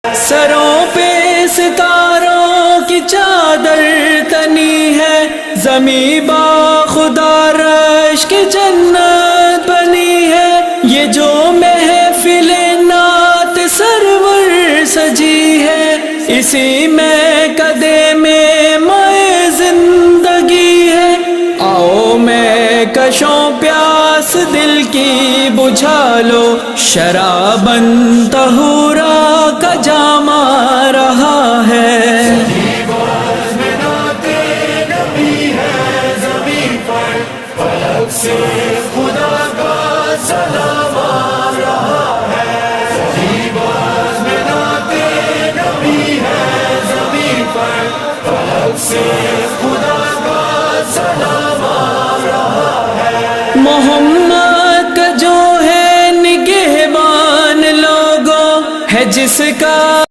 سروں پہ ستاروں کی چادر تنی ہے، زمیں با خدا رش کی جنت بنی ہے، یہ جو محفل نعت سرور سجی ہے، اسی میں قدے میں مائے زندگی ہے۔ آؤ میں کشوں پیاس دل کی بجھا لو، شراباً طہورا کا جام آ رہا ہے۔ سے خدا کا سلام آ رہا ہے، باز میں نعت نبی ہے زمین پر، فلک سے خدا کا سلام آ رہا ہے۔ محمد کا جو ہے نگہبان لوگوں ہے، جس کا